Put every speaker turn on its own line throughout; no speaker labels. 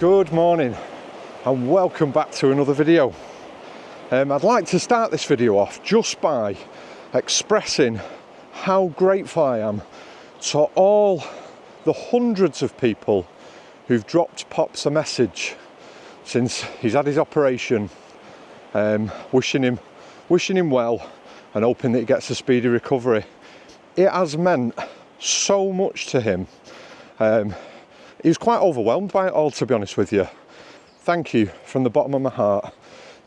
Good morning and welcome back to another video. I'd like to start this video off just by expressing how grateful I am to all the hundreds of people who've dropped Pops a message since he's had his operation, wishing him well and hoping that he gets a speedy recovery. It has meant so much to him. He was quite overwhelmed by it all, to be honest with you. Thank you from the bottom of my heart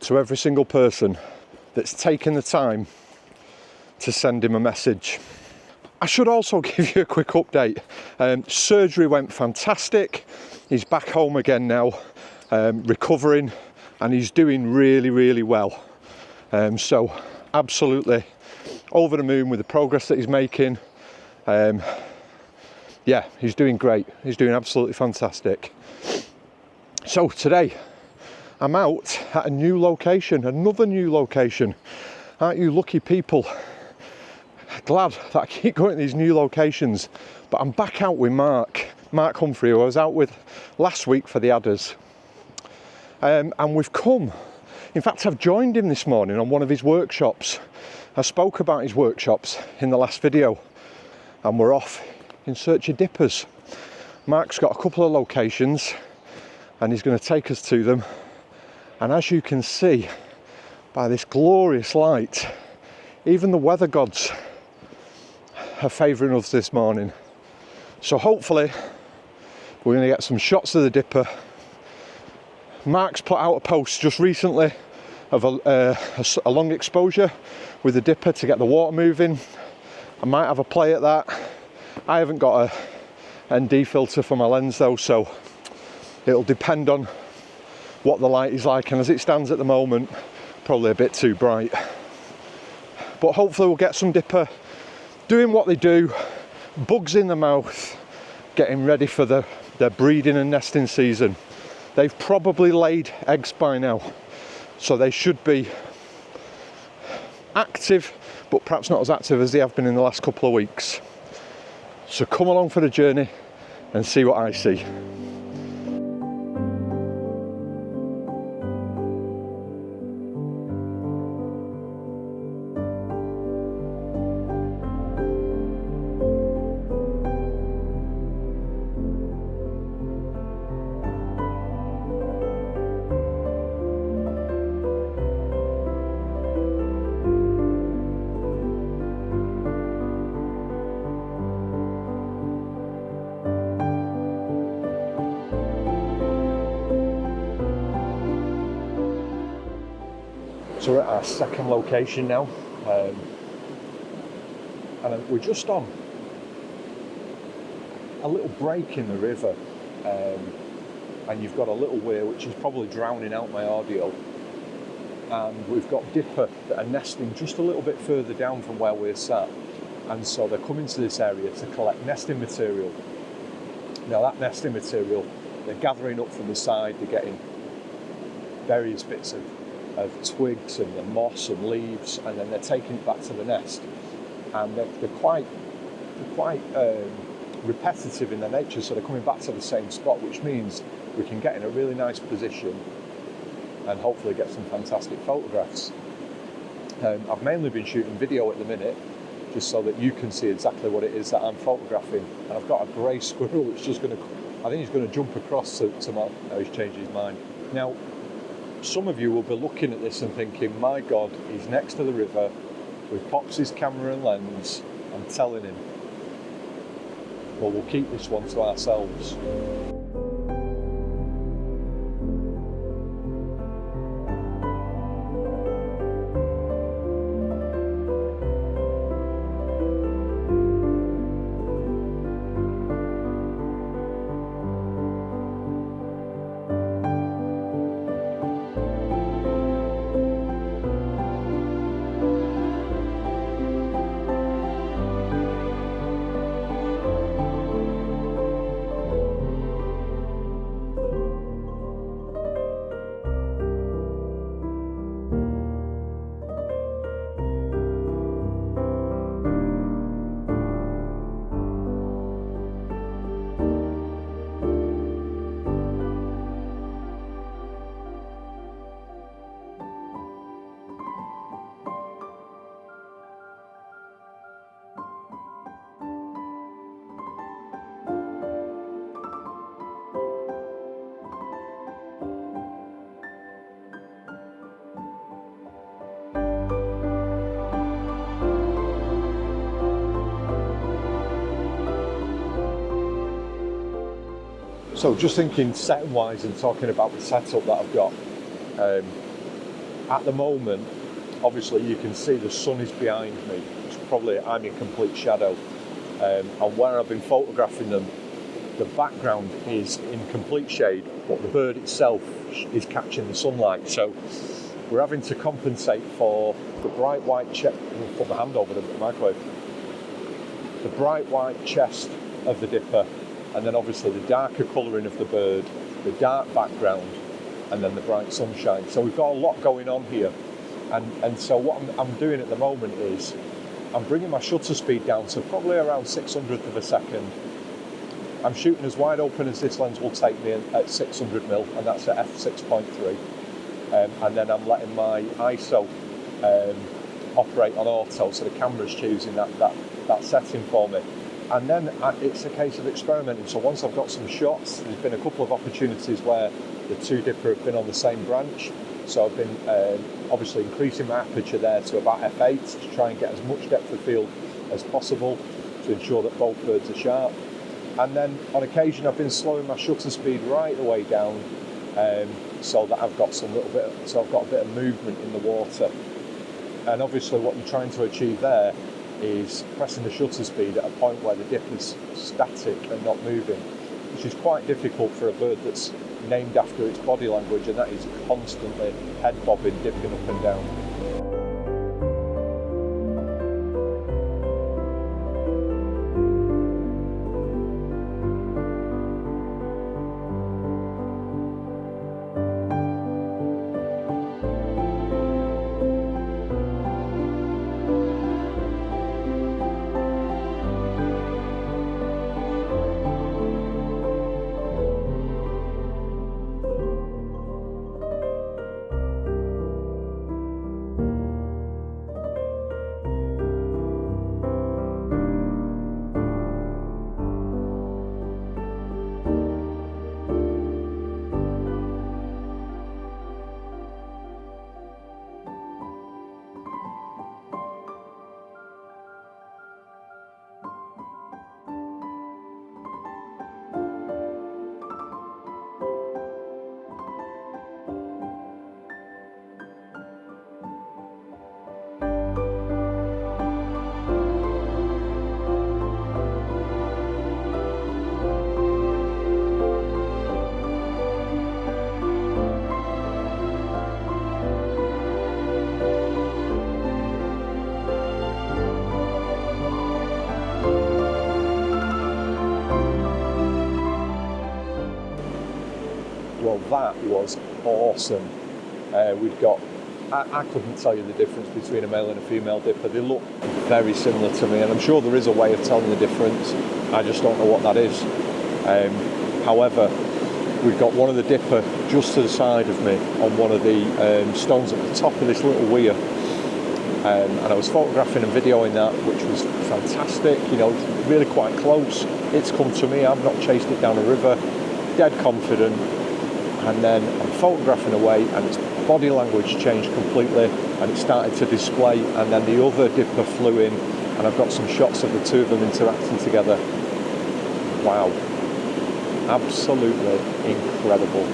to every single person that's taken the time to send him a message. I should also give you a quick update. Surgery went fantastic. He's back home again now, recovering, and he's doing really well. So absolutely over the moon with the progress that he's making. Yeah, he's doing great. He's doing absolutely fantastic. So today, I'm out at a new location, another new location. Aren't you lucky people? Glad that I keep going to these new locations. But I'm back out with Marc Humphrey, who I was out with last week for the Adders. And we've come. In fact, I've joined him this morning on one of his workshops. I spoke about his workshops in the last video. And we're off in search of dippers. Marc's got a couple of locations and he's going to take us to them, and as you can see by this glorious light, even the weather gods are favouring us this morning. So hopefully we're going to get some shots of the dipper. Marc's put out a post just recently of a long exposure with the dipper to get the water moving. I might have a play at that. I haven't got a ND filter for my lens though, so it'll depend on what the light is like, and as it stands at the moment, probably a bit too bright. But hopefully we'll get some dipper doing what they do, bugs in the mouth, getting ready for their breeding and nesting season. They've probably laid eggs by now, so they should be active, but perhaps not as active as they have been in the last couple of weeks. So come along for the journey and see what I see. So we're at our second location now, and we're just on a little break in the river, and you've got a little weir which is probably drowning out my audio, and we've got dipper that are nesting just a little bit further down from where we're sat, and so they're coming to this area to collect nesting material. Now that nesting material they're gathering up from the side, they're getting various bits of twigs and the moss and leaves, and then they're taking it back to the nest, and they're quite repetitive in their nature, so they're coming back to the same spot, which means we can get in a really nice position and hopefully get some fantastic photographs. I've mainly been shooting video at the minute, just so that you can see exactly what it is that I'm photographing, and I've got a grey squirrel that's just going to, I think he's going to jump across to my, oh, he's changed his mind. Now, some of you will be looking at this and thinking, my God, he's next to the river with Pops' camera and lens. I'm telling him. Well, we'll keep this one to ourselves. So just thinking setting wise and talking about the setup that I've got, at the moment, obviously you can see the sun is behind me. It's probably, I'm in complete shadow. And where I've been photographing them, the background is in complete shade, but the bird itself is catching the sunlight. So we're having to compensate for the bright white chest. I'll put my hand over the microwave. The bright white chest of the dipper, and then obviously the darker colouring of the bird, the dark background, and then the bright sunshine. So we've got a lot going on here. And so what I'm doing at the moment is I'm bringing my shutter speed down to probably around 600th of a second. I'm shooting as wide open as this lens will take me at 600mm, and that's at f6.3. And then I'm letting my ISO operate on auto, so the camera's choosing that setting for me. And then it's a case of experimenting. So once I've got some shots, there's been a couple of opportunities where the two dipper have been on the same branch. So I've been obviously increasing my aperture there to about f8 to try and get as much depth of field as possible to ensure that both birds are sharp. And then on occasion I've been slowing my shutter speed right the way down, so that I've got a bit of movement in the water. And obviously what you're trying to achieve there is pressing the shutter speed at a point where the dip is static and not moving, which is quite difficult for a bird that's named after its body language, and that is constantly head bobbing, dipping up and down. Well, that was awesome. We've got, I couldn't tell you the difference between a male and a female dipper. They look very similar to me, and I'm sure there is a way of telling the difference. I just don't know what that is. However, we've got one of the dipper just to the side of me on one of the stones at the top of this little weir. And I was photographing and videoing that, which was fantastic. You know, it's really quite close. It's come to me. I've not chased it down a river. Dead confident. And then I'm photographing away, and its body language changed completely, and it started to display. And then the other dipper flew in, and I've got some shots of the two of them interacting together. Wow, absolutely incredible.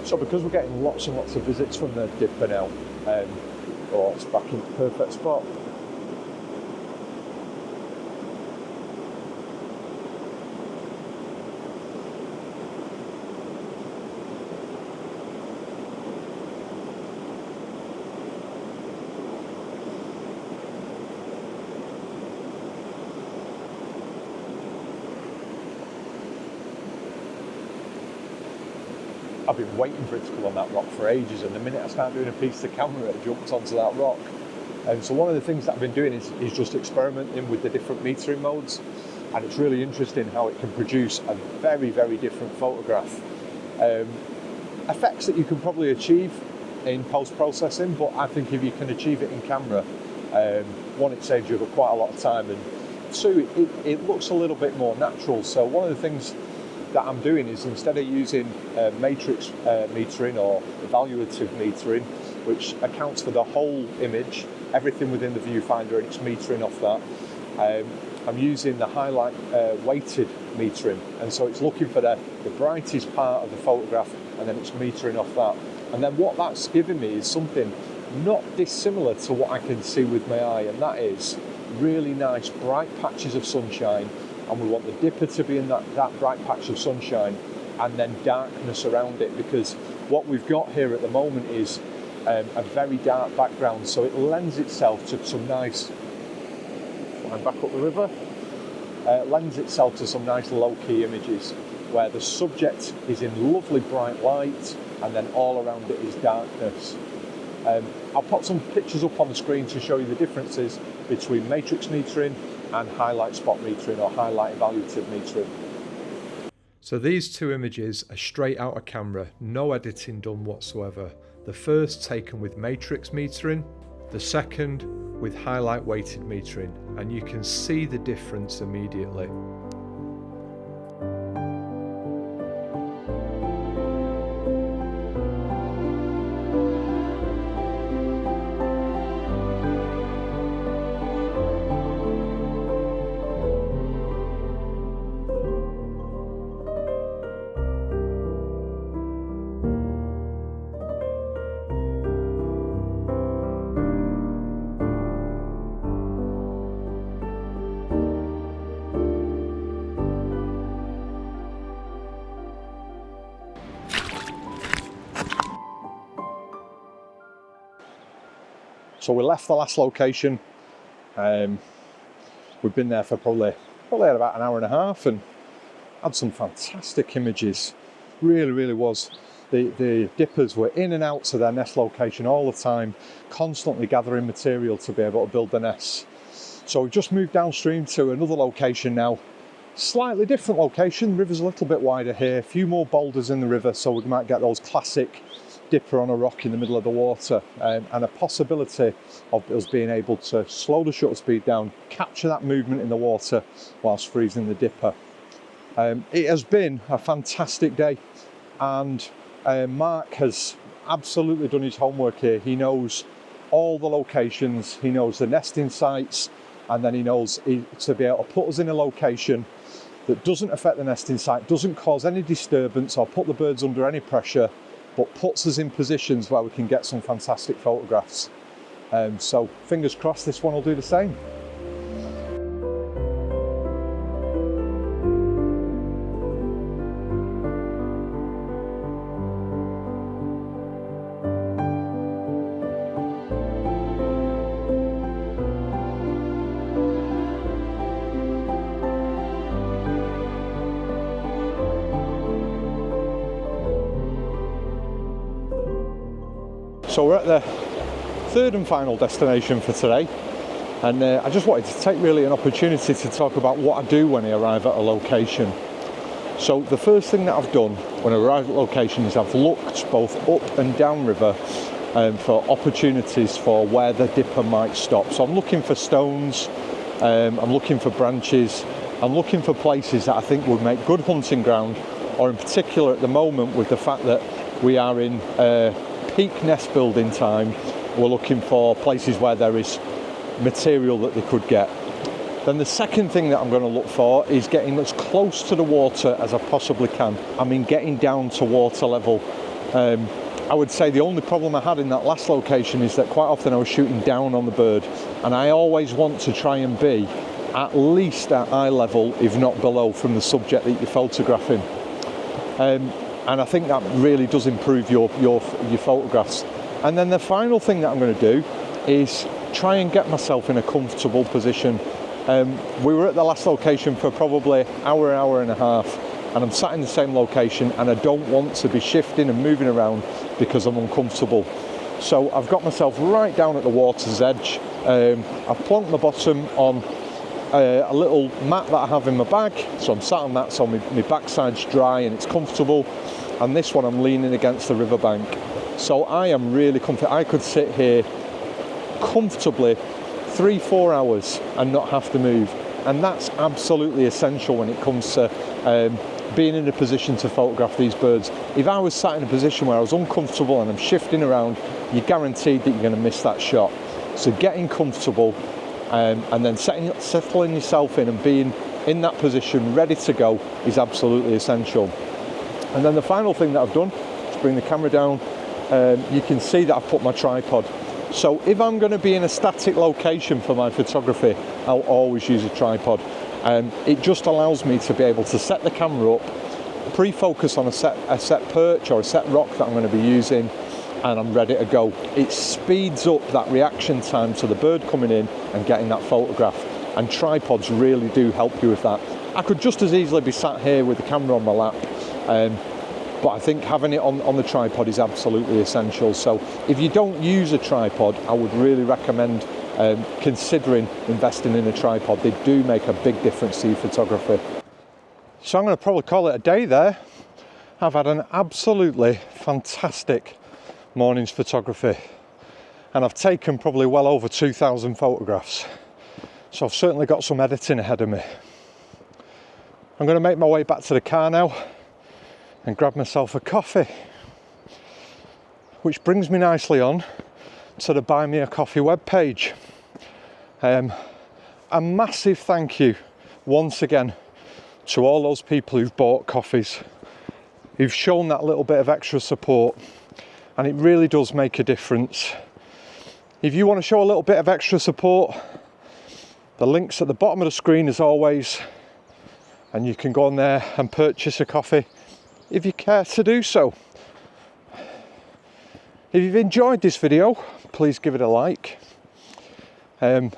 So because we're getting lots and lots of visits from the dipper now, it's back in the perfect spot. I've been waiting for it to come on that rock for ages, and the minute I start doing a piece of camera, it jumps onto that rock. So one of the things that I've been doing is just experimenting with the different metering modes, and it's really interesting how it can produce a very, very different photograph. Effects that you can probably achieve in post-processing, but I think if you can achieve it in camera, one, it saves you quite a lot of time, and two, it looks a little bit more natural. So one of the things that I'm doing is, instead of using matrix metering or evaluative metering, which accounts for the whole image, everything within the viewfinder, and it's metering off that, I'm using the highlight weighted metering, and so it's looking for the brightest part of the photograph, and then it's metering off that. And then what that's giving me is something not dissimilar to what I can see with my eye, and that is really nice bright patches of sunshine, and we want the dipper to be in that bright patch of sunshine, and then darkness around it, because what we've got here at the moment is a very dark background, so it lends itself to some nice, flying back up the river, lends itself to some nice low-key images where the subject is in lovely bright light, and then all around it is darkness. I'll put some pictures up on the screen to show you the differences between matrix metering and highlight spot metering, or highlight evaluative metering. So these two images are straight out of camera, no editing done whatsoever. The first taken with matrix metering, the second with highlight weighted metering, and you can see the difference immediately. So we left the last location. We've been there for probably about an hour and a half, and had some fantastic images. Really was. The dippers were in and out to their nest location all the time, constantly gathering material to be able to build the nests. So we've just moved downstream to another location now. Slightly different location. The river's a little bit wider here, a few more boulders in the river, so we might get those classic dipper on a rock in the middle of the water, and a possibility of us being able to slow the shutter speed down, capture that movement in the water whilst freezing the dipper. It has been a fantastic day, and Marc has absolutely done his homework here. He knows all the locations, he knows the nesting sites, and then he knows to be able to put us in a location that doesn't affect the nesting site, doesn't cause any disturbance or put the birds under any pressure, but puts us in positions where we can get some fantastic photographs. So fingers crossed this one will do the same. So we're at the third and final destination for today, and I just wanted to take really an opportunity to talk about what I do when I arrive at a location. So the first thing that I've done when I arrive at a location is I've looked both up and down river for opportunities for where the dipper might stop. So I'm looking for stones, I'm looking for branches, I'm looking for places that I think would make good hunting ground, or in particular at the moment with the fact that we are in peak nest building time, we're looking for places where there is material that they could get. Then the second thing that I'm going to look for is getting as close to the water as I possibly can. I mean, getting down to water level. I would say the only problem I had in that last location is that quite often I was shooting down on the bird, and I always want to try and be at least at eye level, if not below, from the subject that you're photographing. And I think that really does improve your photographs. And then the final thing that I'm going to do is try and get myself in a comfortable position. We were at the last location for probably an hour and a half, and I'm sat in the same location, and I don't want to be shifting and moving around because I'm uncomfortable. So I've got myself right down at the water's edge. I've plonked my bottom on a little mat that I have in my bag. So I'm sat on that, so my backside's dry and it's comfortable. And this one I'm leaning against the riverbank. So I am really comfortable. I could sit here comfortably 3-4 hours and not have to move. And that's absolutely essential when it comes to being in a position to photograph these birds. If I was sat in a position where I was uncomfortable and I'm shifting around, you're guaranteed that you're going to miss that shot. So getting comfortable and then settling yourself in and being in that position ready to go is absolutely essential. And then the final thing that I've done is bring the camera down. You can see that I've put my tripod. So if I'm going to be in a static location for my photography, I'll always use a tripod. It just allows me to be able to set the camera up, pre-focus on a set perch or a set rock that I'm going to be using, and I'm ready to go. It speeds up that reaction time to the bird coming in and getting that photograph. And tripods really do help you with that. I could just as easily be sat here with the camera on my lap, but I think having it on the tripod is absolutely essential. So if you don't use a tripod, I would really recommend considering investing in a tripod. They do make a big difference to your photography. So I'm going to probably call it a day there. I've had an absolutely fantastic morning's photography, and I've taken probably well over 2,000 photographs. So I've certainly got some editing ahead of me. I'm going to make my way back to the car now and grab myself a coffee, which brings me nicely on to the Buy Me a Coffee webpage. A massive thank you once again to all those people who've bought coffees, who've shown that little bit of extra support, and it really does make a difference. If you want to show a little bit of extra support, the link's at the bottom of the screen as always, and you can go on there and purchase a coffee if you care to do so. If you've enjoyed this video, please give it a like.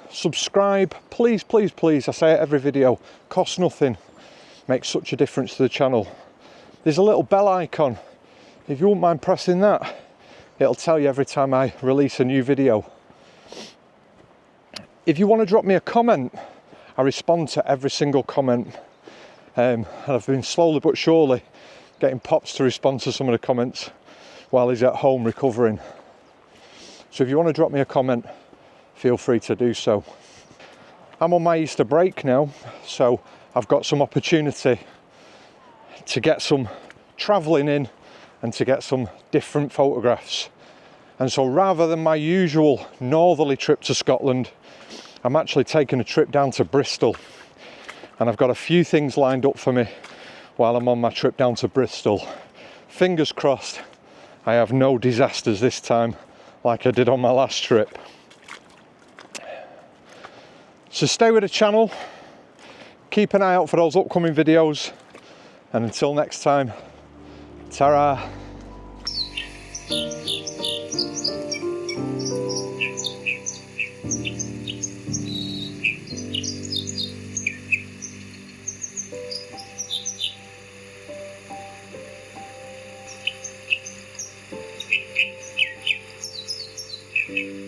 Subscribe, please, please, please. I say it every video, costs nothing, makes such a difference to the channel. There's a little bell icon. If you wouldn't mind pressing that, it'll tell you every time I release a new video. If you want to drop me a comment, I respond to every single comment. And I've been slowly but surely getting Pops to respond to some of the comments while he's at home recovering. So if you want to drop me a comment, feel free to do so. I'm on my Easter break now, so I've got some opportunity to get some travelling in and to get some different photographs. And so rather than my usual northerly trip to Scotland, I'm actually taking a trip down to Bristol. And I've got a few things lined up for me while I'm on my trip down to Bristol. Fingers crossed I have no disasters this time like I did on my last trip. So stay with the channel, keep an eye out for those upcoming videos, and until next time, ta-ra.
Thank you.